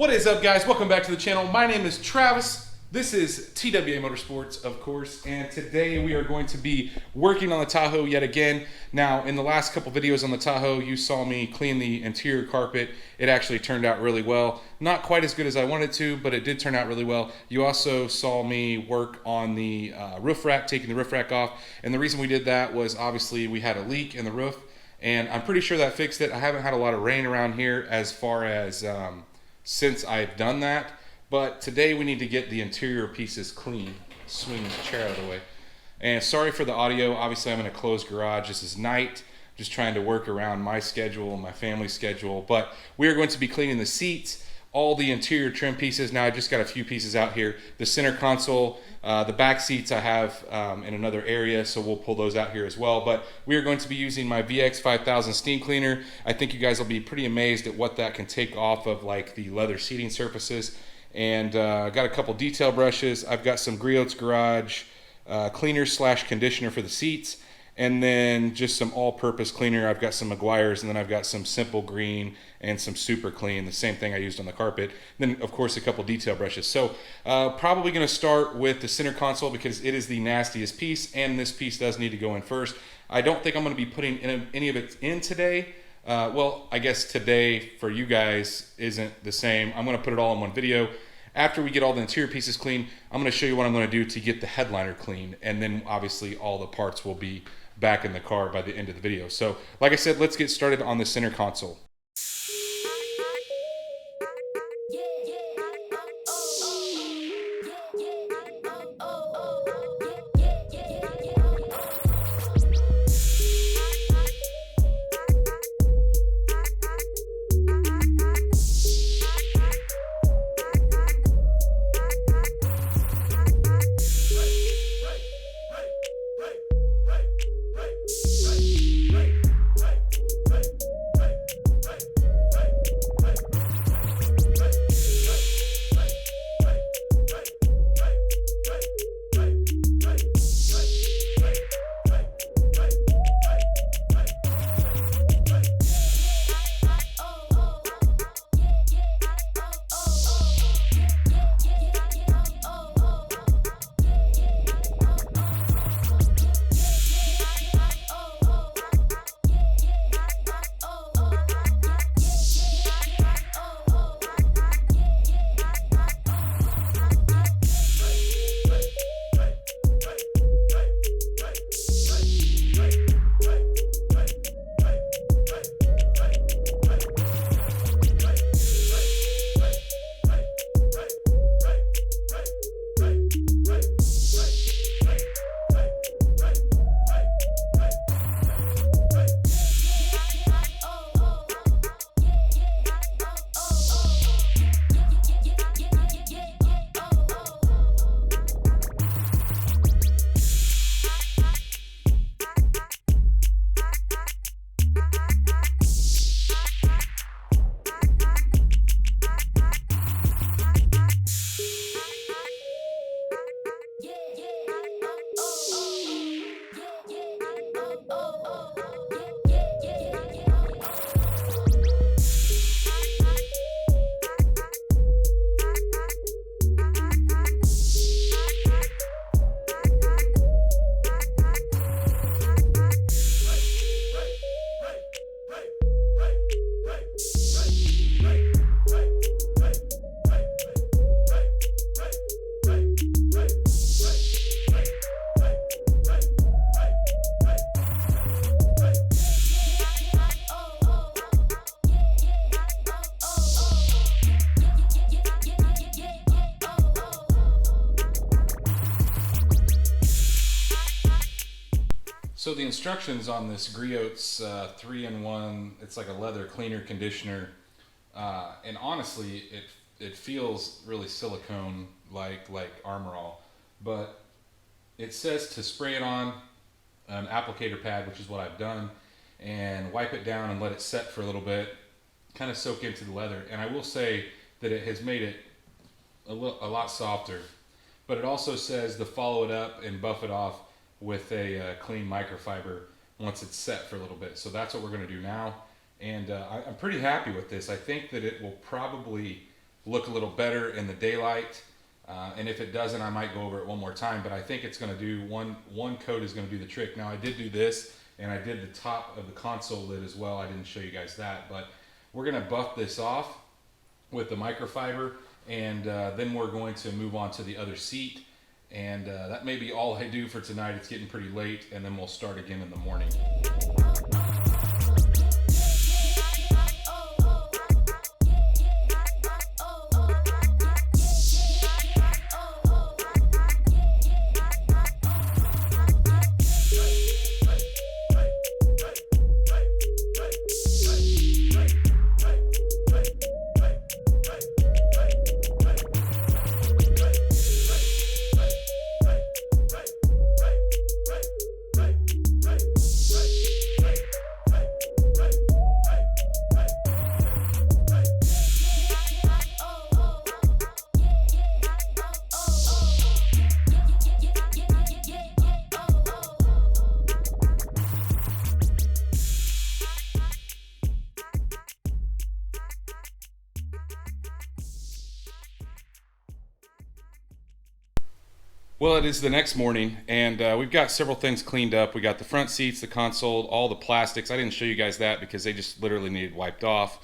What is up, guys? Welcome back to the channel. My name is Travis. This is TWA Motorsports, of course, and today we are going to be working on the Tahoe yet again. Now, in the last couple videos on the Tahoe, you saw me clean the interior carpet. It actually turned out really well. Not quite as good as I wanted to, but it did turn out really well. You also saw me work on the roof rack, taking the roof rack off, and the reason we did that was obviously we had a leak in the roof, and I'm pretty sure that fixed it. I haven't had a lot of rain around here as far as since I've done that. But today we need to get the interior pieces clean. Swing this chair out of the way. And sorry for the audio. Obviously I'm in a closed garage. This is night. Just trying to work around my schedule and my family's schedule. But we are going to be cleaning the seats, all the interior trim pieces. Now I just got a few pieces out here. The center console, the back seats I have in another area, so we'll pull those out here as well. But we are going to be using my VX5000 steam cleaner. I think you guys will be pretty amazed at what that can take off of like the leather seating surfaces. And I got a couple detail brushes. I've got some Griot's Garage cleaner slash conditioner for the seats, and then just some all-purpose cleaner. I've got some Meguiar's, and then I've got some Simple Green and some Super Clean, the same thing I used on the carpet. And then of course a couple detail brushes. So probably going to start with the center console because it is the nastiest piece, and this piece does need to go in first. I don't think I'm going to be putting any of it in today. Well, I guess today for you guys isn't the same. I'm going to put it all in one video. After we get all the interior pieces clean, I'm going to show you what I'm going to do to get the headliner clean, and then obviously all the parts will be back in the car by the end of the video. So like I said, let's get started on the center console. So the instructions on this Griot's 3-in-1, it's like a leather cleaner conditioner, and honestly it feels really silicone like Armor All, but it says to spray it on an applicator pad, which is what I've done, and wipe it down and let it set for a little bit, kind of soak into the leather. And I will say that it has made it a lot softer, but it also says to follow it up and buff it off with a clean microfiber once it's set for a little bit. So that's what we're going to do now, and I'm pretty happy with this. I think that it will probably look a little better in the daylight. And if it doesn't, I might go over it one more time, but I think it's going to do one coat is going to do the trick. Now I did do this, and I did the top of the console lid as well. I didn't show you guys that, but we're going to buff this off with the microfiber, and then we're going to move on to the other seat. And that may be all I do for tonight. It's getting pretty late, and then we'll start again in the morning. Well, it is the next morning, and we've got several things cleaned up. We got the front seats, the console, all the plastics. I didn't show you guys that because they just literally needed wiped off.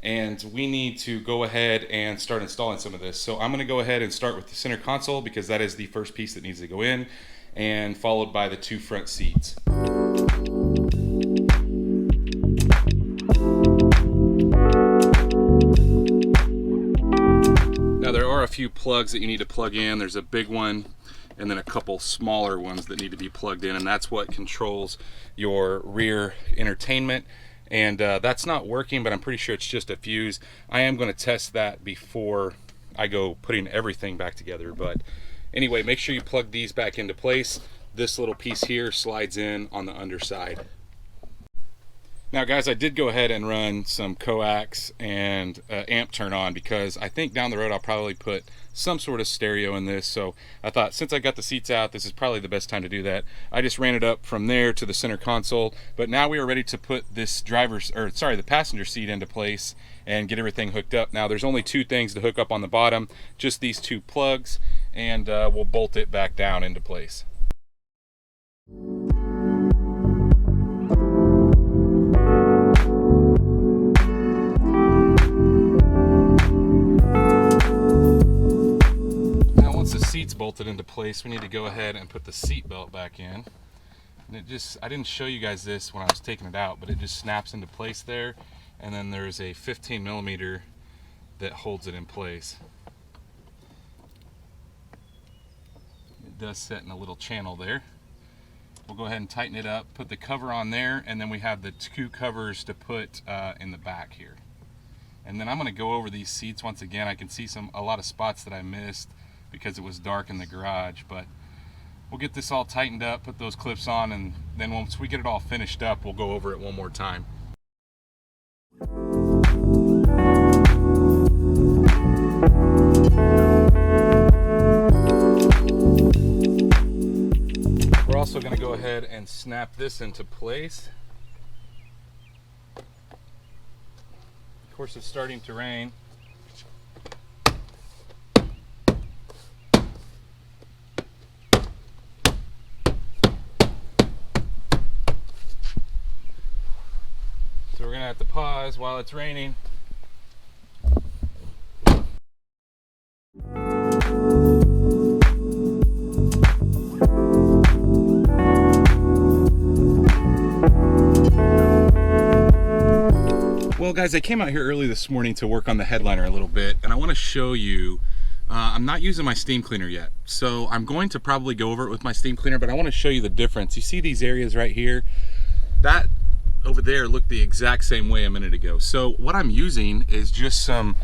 And we need to go ahead and start installing some of this. So I'm going to go ahead and start with the center console because that is the first piece that needs to go in, and followed by the two front seats. Now there are a few plugs that you need to plug in. There's a big one and then a couple smaller ones that need to be plugged in, and that's what controls your rear entertainment. And that's not working, but I'm pretty sure it's just a fuse. I am going to test that before I go putting everything back together. But anyway, make sure you plug these back into place. This little piece here slides in on the underside. Now guys, I did go ahead and run some coax and amp turn on because I think down the road I'll probably put some sort of stereo in this. So I thought since I got the seats out, this is probably the best time to do that. I just ran it up from there to the center console, but now we are ready to put this the passenger seat into place and get everything hooked up. Now there's only two things to hook up on the bottom, just these two plugs, and we'll bolt it back down into place. Seats bolted into place, we need to go ahead and put the seat belt back in. And I didn't show you guys this when I was taking it out, but it just snaps into place there, and then there's a 15mm that holds it in place. It does set in a little channel there. We'll go ahead and tighten it up, put the cover on there, and then we have the two covers to put in the back here. And then I'm going to go over these seats once again. I can see a lot of spots that I missed because it was dark in the garage, but we'll get this all tightened up, put those clips on, and then once we get it all finished up, we'll go over it one more time. We're also going to go ahead and snap this into place. Of course, it's starting to rain. So we're gonna have to pause while it's raining. Well guys, I came out here early this morning to work on the headliner a little bit, and I want to show you, I'm not using my steam cleaner yet, so I'm going to probably go over it with my steam cleaner, but I want to show you the difference. You see these areas right here? That over there looked the exact same way a minute ago. So what I'm using is just some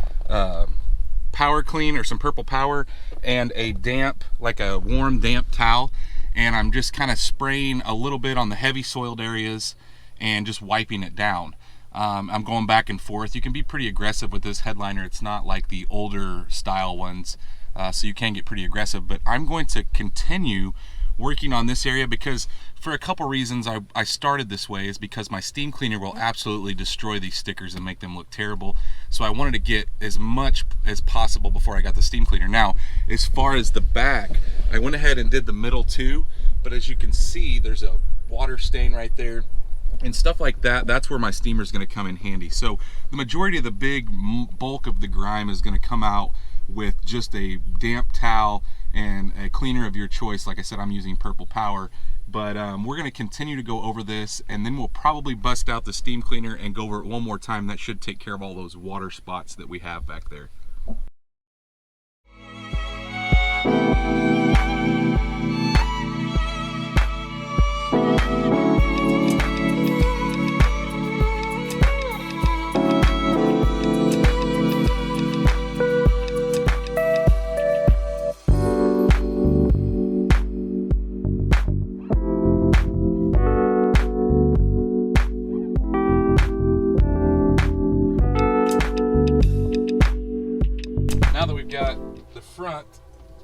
power clean or some purple power and a damp, like a warm damp towel, and I'm just kind of spraying a little bit on the heavy soiled areas and just wiping it down. I'm going back and forth. You can be pretty aggressive with this headliner. It's not like the older style ones, so you can get pretty aggressive, but I'm going to continue working on this area because for a couple reasons I started this way is because my steam cleaner will absolutely destroy these stickers and make them look terrible. So I wanted to get as much as possible before I got the steam cleaner. Now, as far as the back, I went ahead and did the middle too, but as you can see, there's a water stain right there and stuff like that. That's where my steamer is going to come in handy. So the majority of the big bulk of the grime is going to come out with just a damp towel and a cleaner of your choice. Like I said, I'm using Purple Power, but we're going to continue to go over this, and then we'll probably bust out the steam cleaner and go over it one more time. That should take care of all those water spots that we have back there. Now that we've got the front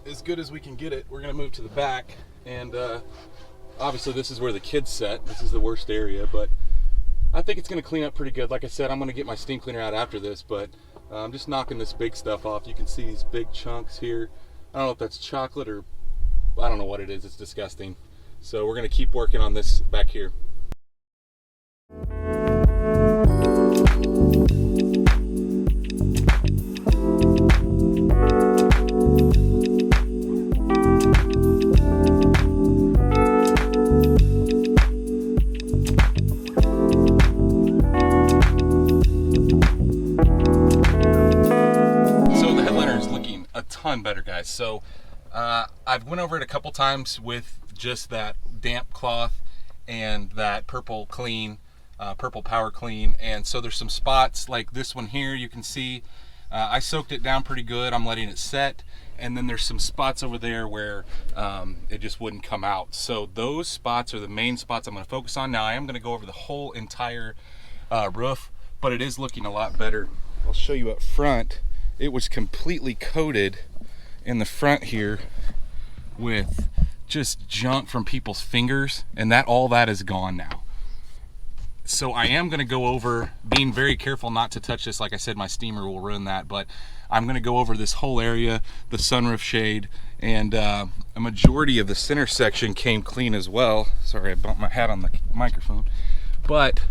as good as we can get it, we're going to move to the back, and obviously this is where the kids sit. This is the worst area, but I think it's going to clean up pretty good. Like I said, I'm going to get my steam cleaner out after this, but I'm just knocking this big stuff off. You can see these big chunks here. I don't know if that's chocolate or I don't know what it is. It's disgusting. So we're going to keep working on this back here. Better, guys. So I've went over it a couple times with just that damp cloth and that Purple Power Clean, and so there's some spots like this one here. You can see I soaked it down pretty good. I'm letting it set, and then there's some spots over there where it just wouldn't come out. So those spots are the main spots I'm going to focus on. Now I am going to go over the whole entire roof, but it is looking a lot better. I'll show you up front. It was completely coated in the front here with just junk from people's fingers, and all that is gone now. So I am going to go over, being very careful not to touch this. Like I said, my steamer will ruin that, but I'm going to go over this whole area, the sunroof shade, and a majority of the center section came clean as well. Sorry, I bumped my hat on the microphone, but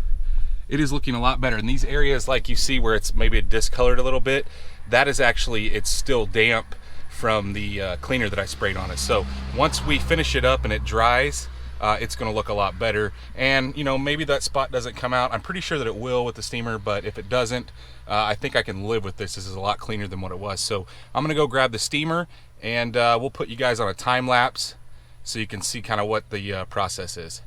it is looking a lot better. And these areas, like you see where it's maybe discolored a little bit, that is actually, it's still damp from the cleaner that I sprayed on it. So once we finish it up and it dries, it's going to look a lot better. And you know, maybe that spot doesn't come out. I'm pretty sure that it will with the steamer, but if it doesn't, I think I can live with this. This is a lot cleaner than what it was. So I'm going to go grab the steamer, and we'll put you guys on a time lapse so you can see kind of what the process is.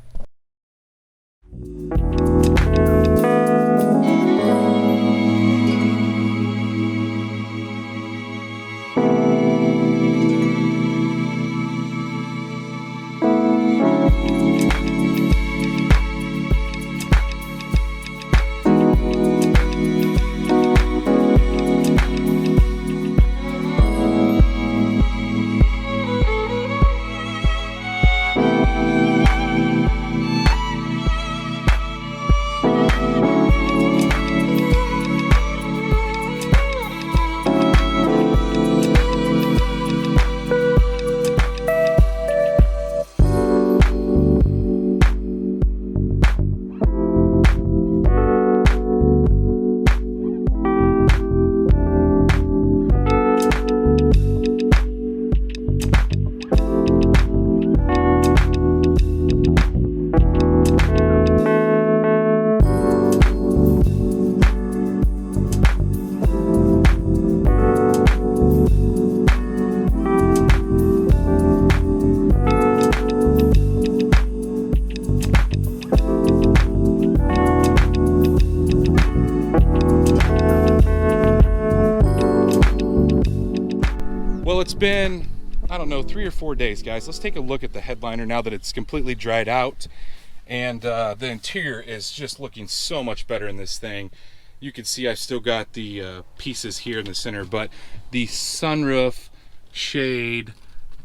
Well, it's been, I don't know, 3 or 4 days, guys. Let's take a look at the headliner now that it's completely dried out. And the interior is just looking so much better in this thing. You can see I've still got the pieces here in the center, but the sunroof, shade,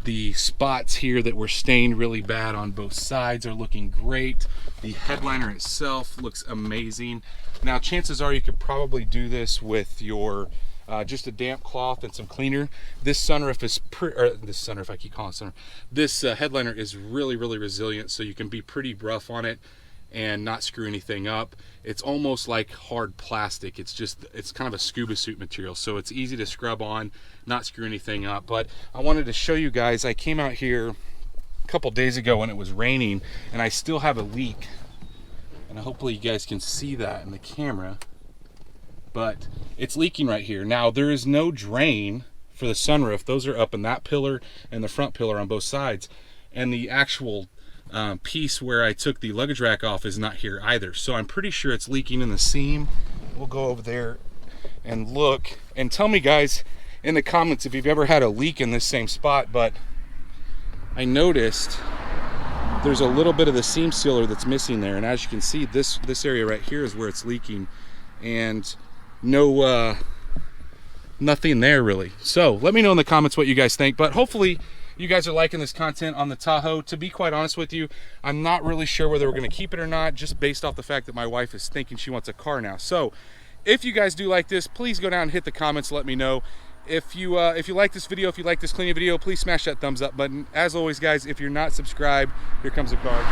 The spots here that were stained really bad on both sides are looking great. The headliner itself looks amazing. Now, chances are you could probably do this with your just a damp cloth and some cleaner. This sunroof is this sunroof, I keep calling it sunroof. This headliner is really resilient, so you can be pretty rough on it and not screw anything up. It's almost like hard plastic. It's kind of a scuba suit material, so it's easy to scrub on, not screw anything up. But I wanted to show you guys, I came out here a couple days ago when it was raining, and I still have a leak, and hopefully you guys can see that in the camera, but it's leaking right here. Now, there is no drain for the sunroof. Those are up in that pillar and the front pillar on both sides, and the actual piece where I took the luggage rack off is not here either. So I'm pretty sure it's leaking in the seam. We'll go over there and look, and tell me guys in the comments if you've ever had a leak in this same spot. But I noticed there's a little bit of the seam sealer that's missing there, and as you can see, this area right here is where it's leaking, and nothing there really. So let me know in the comments what you guys think, but hopefully you guys are liking this content on the Tahoe. To be quite honest with you, I'm not really sure whether we're going to keep it or not, just based off the fact that my wife is thinking she wants a car now. So if you guys do like this, please go down and hit the comments, let me know. If you like this video, if you like this cleaning video, please smash that thumbs up button. As always guys, if you're not subscribed, here comes a car.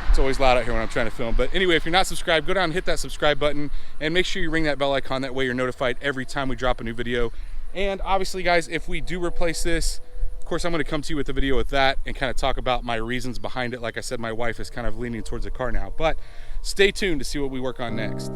It's always loud out here when I'm trying to film. But anyway, if you're not subscribed, go down and hit that subscribe button, and make sure you ring that bell icon. That way you're notified every time we drop a new video. And obviously guys, if we do replace this, of course I'm going to come to you with a video with that and kind of talk about my reasons behind it. Like I said, my wife is kind of leaning towards a car now, but stay tuned to see what we work on next.